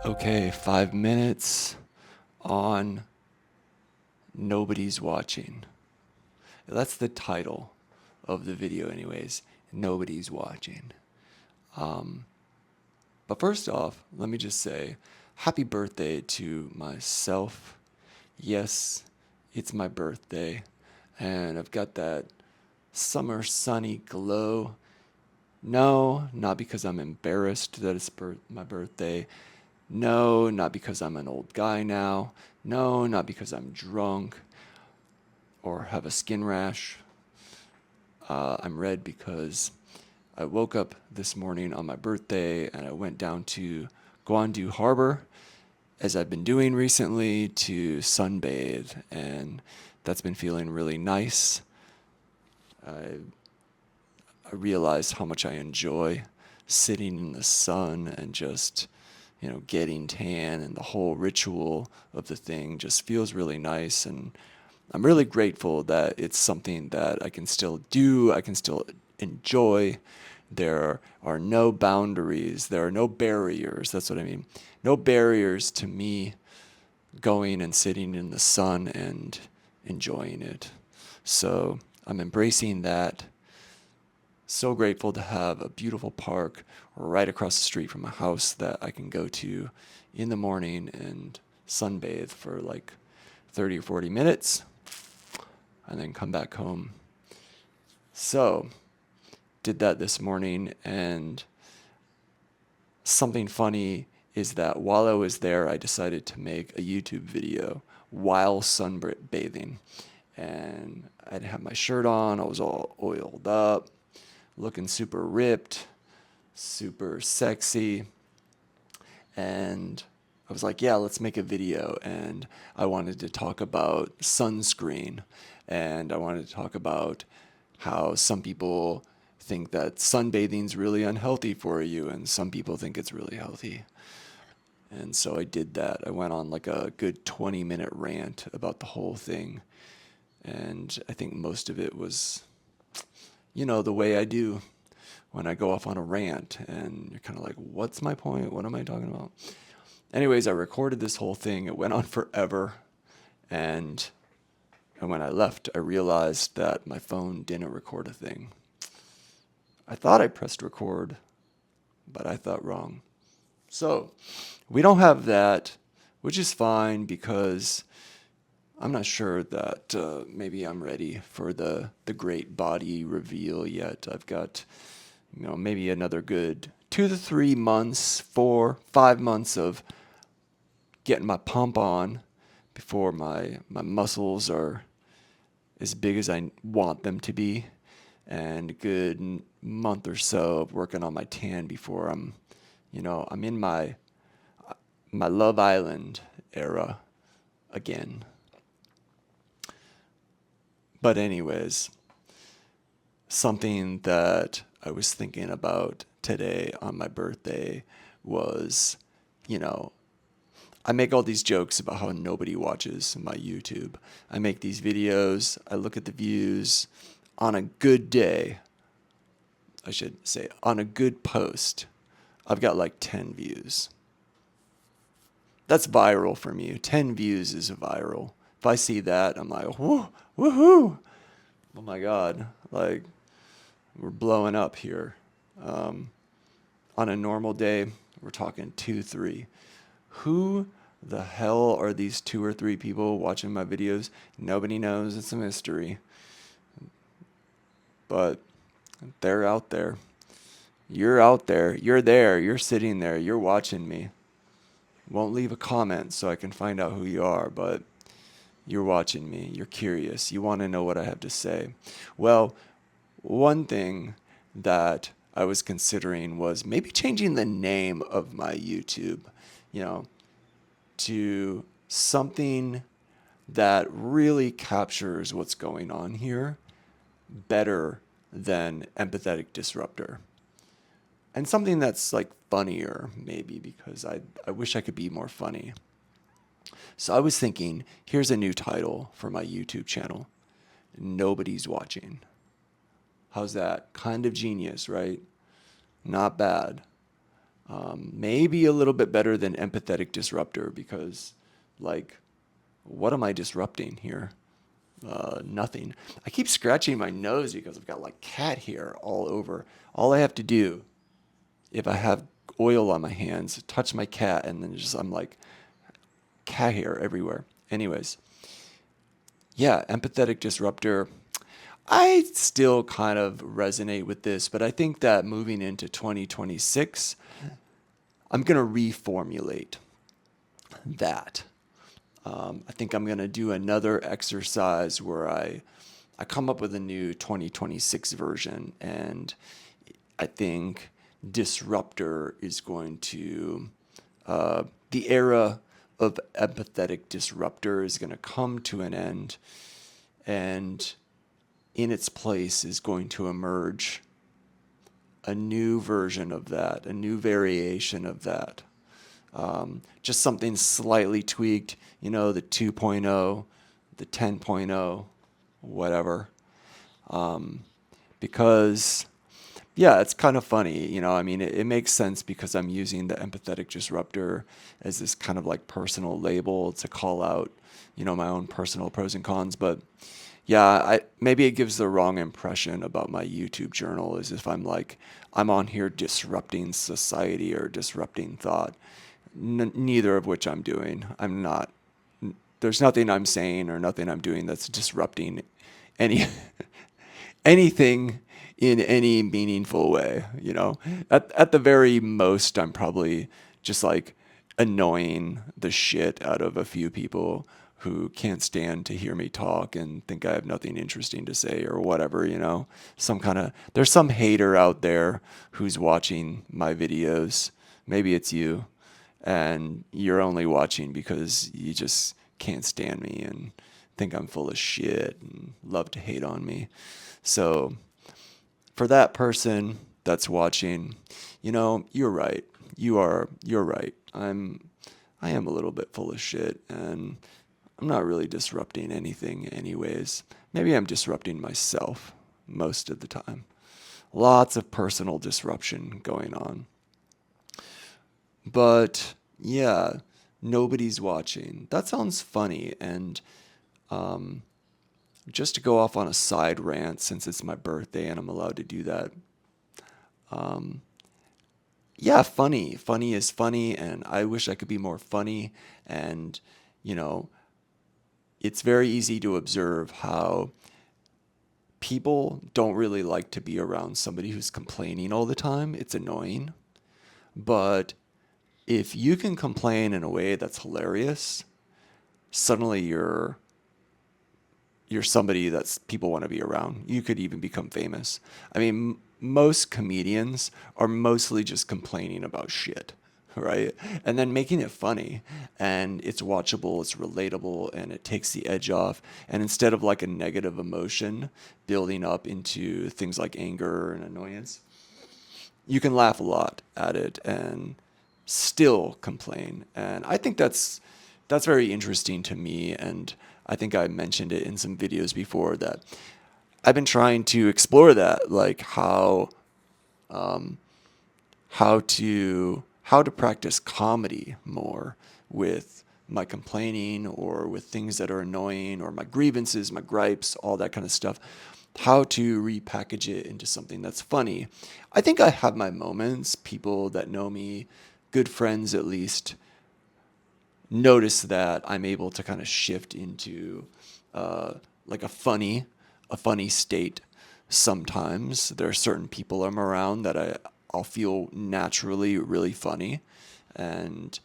Okay, 5 minutes on Nobody's Watching. That's the title of the video, anyways. Nobody's watching. But first off, let me just say happy birthday to myself. Yes, it's my birthday, and I've got that summer sunny glow. No, not because I'm embarrassed that it's my birthday. No, not because I'm an old guy now. No, not because I'm drunk or have a skin rash. I'm red because I woke up this morning on my birthday and I went down to Guandu Harbor, as I've been doing recently, to sunbathe, and that's been feeling really nice. I, I realized how much I enjoy sitting in the sun and just, getting tan, and the whole ritual of the thing just feels really nice. And I'm really grateful that it's something that I can still do, I can still enjoy. There are no boundaries, there are no barriers. That's what I mean. No barriers to me going and sitting in the sun and enjoying it. So I'm embracing that. So grateful to have a beautiful park right across the street from my house that I can go to in the morning and sunbathe for like 30 or 40 minutes and then come back home. So, did that this morning, and something funny is that while I was there, I decided to make a YouTube video while sunbathing. And I didn't have my shirt on, I was all oiled up, looking super ripped, super sexy. And I was like, yeah, let's make a video. And I wanted to talk about sunscreen. And I wanted to talk about how some people think that sunbathing is really unhealthy for you, and some people think it's really healthy. And so I did that. I went on like a good 20-minute rant about the whole thing. And I think most of it was, the way I do when I go off on a rant, and you're kind of like, what's my point? What am I talking about? Anyways, I recorded this whole thing. It went on forever. And when I left, I realized that my phone didn't record a thing. I thought I pressed record, but I thought wrong. So we don't have that, which is fine because I'm not sure that maybe I'm ready for the great body reveal yet. I've got, maybe another good 2 to 3 months, 4, 5 months of getting my pump on before my muscles are as big as I want them to be, and a good month or so of working on my tan before I'm in my Love Island era again. But anyways, something that I was thinking about today on my birthday was, you know, I make all these jokes about how nobody watches my YouTube. I make these videos, I look at the views. On a good day, I should say, on a good post, I've got like 10 views. That's viral for me. 10 views is viral. If I see that, I'm like, whoo, woohoo! Oh my God, like, we're blowing up here. On a normal day, we're talking 2, 3. Who the hell are these 2 or 3 people watching my videos? Nobody knows. It's a mystery. But they're out there. You're out there. You're there. You're sitting there. You're watching me. Won't leave a comment so I can find out who you are, but you're watching me. You're curious. You want to know what I have to say. Well, one thing that I was considering was maybe changing the name of my YouTube, you know, to something that really captures what's going on here better than Empathetic Disruptor. And something that's like funnier, maybe, because I wish I could be more funny. So I was thinking, here's a new title for my YouTube channel: Nobody's Watching. How's that? Kind of genius, right? Not bad. Maybe a little bit better than empathetic disruptor because, like, what am I disrupting here? Nothing. I keep scratching my nose because I've got like cat hair all over. All I have to do, if I have oil on my hands, touch my cat, and then just I'm like cat hair everywhere. Anyways, yeah, empathetic disruptor. I still kind of resonate with this, but I think that moving into 2026, I'm going to reformulate that. I think I'm going to do another exercise where I come up with a new 2026 version, and I think disruptor is going to, the era of empathetic disruptor is going to come to an end, and in its place is going to emerge a new version of that, a new variation of that. Just something slightly tweaked, the 2.0, the 10.0, whatever. Because, yeah, it's kind of funny, I mean, it makes sense because I'm using the empathetic disruptor as this kind of like personal label to call out, my own personal pros and cons. But yeah, maybe it gives the wrong impression about my YouTube journal as if I'm on here disrupting society or disrupting thought. Neither of which I'm doing. I'm not. There's nothing I'm saying or nothing I'm doing that's disrupting any anything in any meaningful way. At the very most, I'm probably just like annoying the shit out of a few people who can't stand to hear me talk and think I have nothing interesting to say or whatever. There's some hater out there who's watching my videos. Maybe it's you, and you're only watching because you just can't stand me and think I'm full of shit and love to hate on me. So for that person that's watching, you're right. You're right. I am a little bit full of shit, and I'm not really disrupting anything anyways. Maybe I'm disrupting myself most of the time. Lots of personal disruption going on. But yeah, nobody's watching. That sounds funny. And just to go off on a side rant, since it's my birthday and I'm allowed to do that. Yeah, funny. Funny is funny, and I wish I could be more funny. And, you know, it's very easy to observe how people don't really like to be around somebody who's complaining all the time. It's annoying. But if you can complain in a way that's hilarious, suddenly you're somebody that's people want to be around. You could even become famous. I mean, most comedians are mostly just complaining about shit, right? And then making it funny, and it's watchable, it's relatable, and it takes the edge off. And instead of like a negative emotion building up into things like anger and annoyance, you can laugh a lot at it and still complain. And I think that's very interesting to me. And I think I mentioned it in some videos before that I've been trying to explore that, like how to practice comedy more with my complaining or with things that are annoying or my grievances, my gripes, all that kind of stuff. How to repackage it into something that's funny. I think I have my moments. People that know me, good friends at least, notice that I'm able to kind of shift into like a funny state. Sometimes there are certain people I'm around that I'll feel naturally really funny, and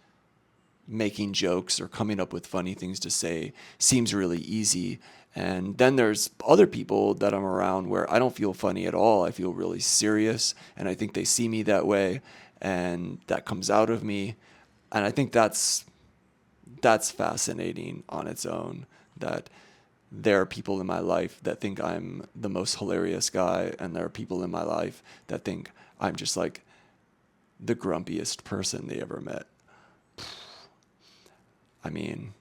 making jokes or coming up with funny things to say seems really easy. And then there's other people that I'm around where I don't feel funny at all. I feel really serious, and I think they see me that way, and that comes out of me. And I think that's fascinating on its own, that there are people in my life that think I'm the most hilarious guy, and there are people in my life that think I'm just like the grumpiest person they ever met. I mean,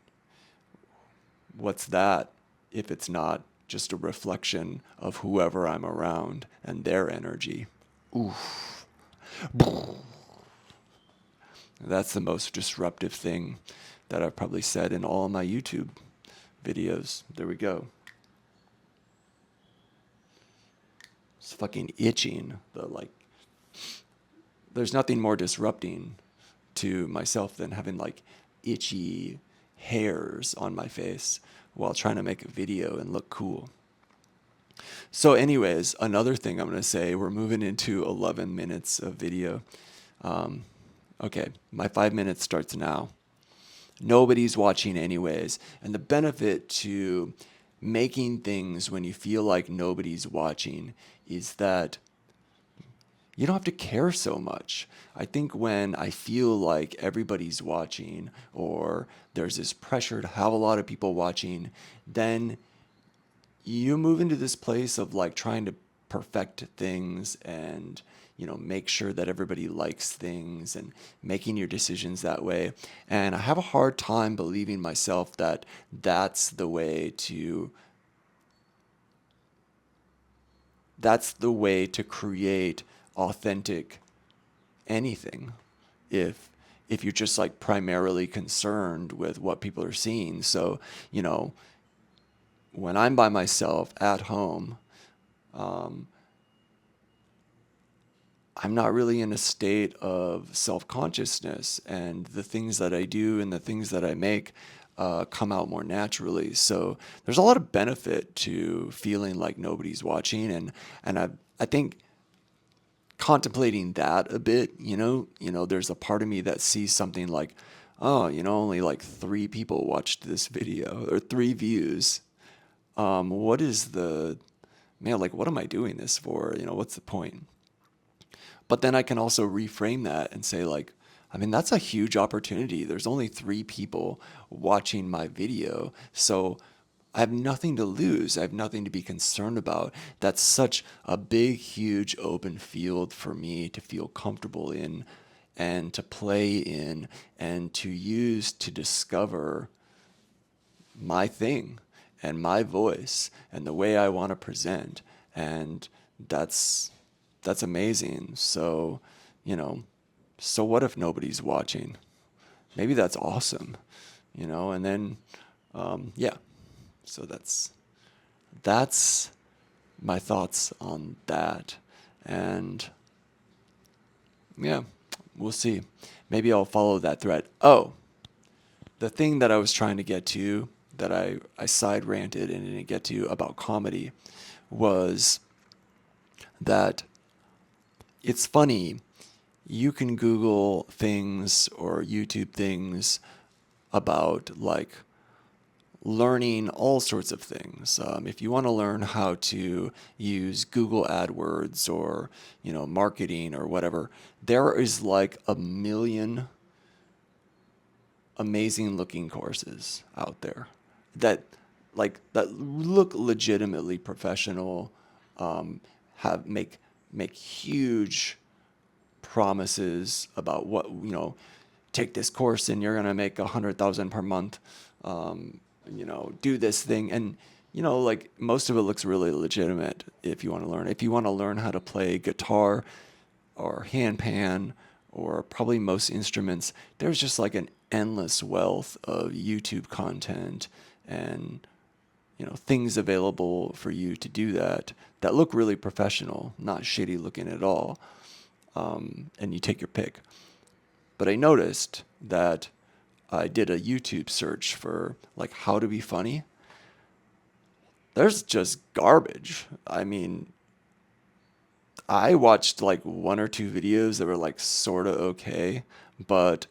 what's that if it's not just a reflection of whoever I'm around and their energy? Oof. That's the most disruptive thing that I've probably said in all of my YouTube videos. There we go. It's fucking itching. There's nothing more disrupting to myself than having like itchy hairs on my face while trying to make a video and look cool. So anyways, another thing I'm going to say, we're moving into 11 minutes of video. Okay, my 5 minutes starts now. Nobody's watching anyways. And the benefit to making things when you feel like nobody's watching is that you don't have to care so much. I think when I feel like everybody's watching or there's this pressure to have a lot of people watching, then you move into this place of like trying to perfect things and make sure that everybody likes things and making your decisions that way. And I have a hard time believing myself that that's the way to create authentic anything if you're just like primarily concerned with what people are seeing. So when I'm by myself at home, I'm not really in a state of self-consciousness, and the things that I do and the things that I make come out more naturally. So there's a lot of benefit to feeling like nobody's watching, and I think contemplating that a bit, there's a part of me that sees something like, oh, only like 3 people watched this video or 3 views. What is what am I doing this for? What's the point? But then I can also reframe that and say like, that's a huge opportunity. There's only 3 people watching my video. So I have nothing to lose. I have nothing to be concerned about. That's such a big, huge open field for me to feel comfortable in and to play in and to use to discover my thing and my voice and the way I want to present. And that's amazing. So, so what if nobody's watching? Maybe that's awesome, and then, yeah. So that's my thoughts on that. And yeah, we'll see. Maybe I'll follow that thread. Oh, the thing that I was trying to get to that I side ranted and didn't get to about comedy was that it's funny. You can Google things or YouTube things about like learning all sorts of things. If you want to learn how to use Google AdWords or, marketing or whatever, there is like a million amazing looking courses out there that look legitimately professional, make huge promises about what, take this course and you're going to make 100,000 per month. Do this thing. And, like most of it looks really legitimate if you want to learn. If you want to learn how to play guitar or handpan or probably most instruments, there's just like an endless wealth of YouTube content and, things available for you to do that look really professional, not shitty looking at all. And you take your pick. But I noticed that I did a YouTube search for like how to be funny. There's just garbage. I watched like 1 or 2 videos that were like sort of okay, but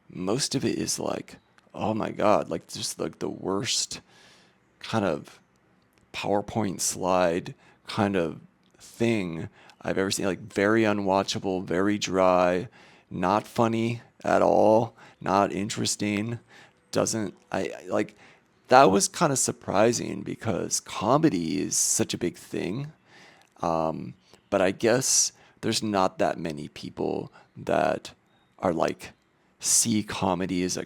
most of it is like, oh my God, like just like the worst kind of PowerPoint slide kind of thing I've ever seen. Like very unwatchable, very dry, not funny at all, not interesting. That was kind of surprising because comedy is such a big thing. But I guess there's not that many people that are like see comedy as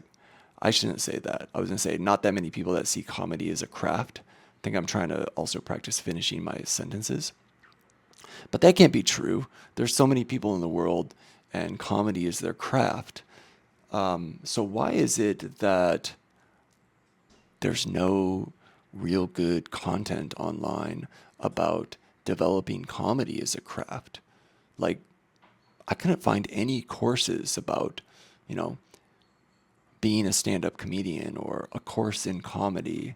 I shouldn't say that. I was going to say not that many people that see comedy as a craft. I think I'm trying to also practice finishing my sentences. But that can't be true. There's so many people in the world and comedy is their craft. So why is it that there's no real good content online about developing comedy as a craft? Like, I couldn't find any courses about, you know, being a stand-up comedian or a course in comedy.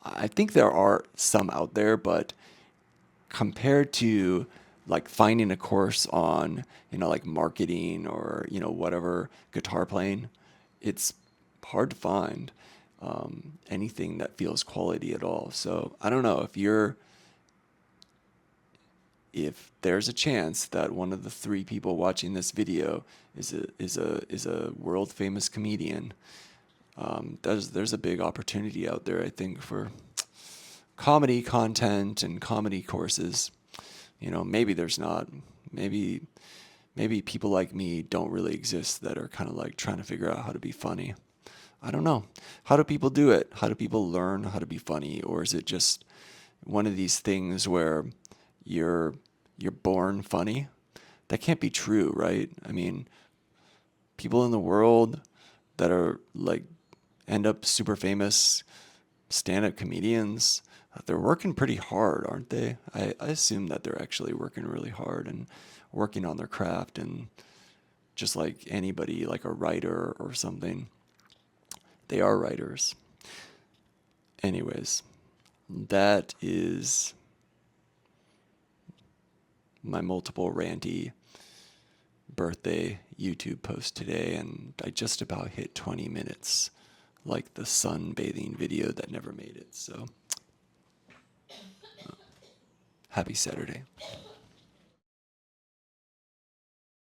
I think there are some out there, but compared to like finding a course on, like marketing or, whatever, guitar playing, it's hard to find anything that feels quality at all. So I don't know if there's a chance that one of the three people watching this video is a world famous comedian. There's a big opportunity out there, I think, for comedy content and comedy courses. Maybe there's not. Maybe people like me don't really exist that are kind of like trying to figure out how to be funny. I don't know. How do people do it? How do people learn how to be funny? Or is it just one of these things where you're you're born funny? That can't be true, right? I mean, people in the world that are like end up super famous stand-up comedians, they're working pretty hard, aren't they? I assume that they're actually working really hard and working on their craft, and just like anybody, like a writer or something, they are writers. Anyways, that is my multiple ranty birthday YouTube post today, and I just about hit 20 minutes, like the sunbathing video that never made it. So, happy Saturday.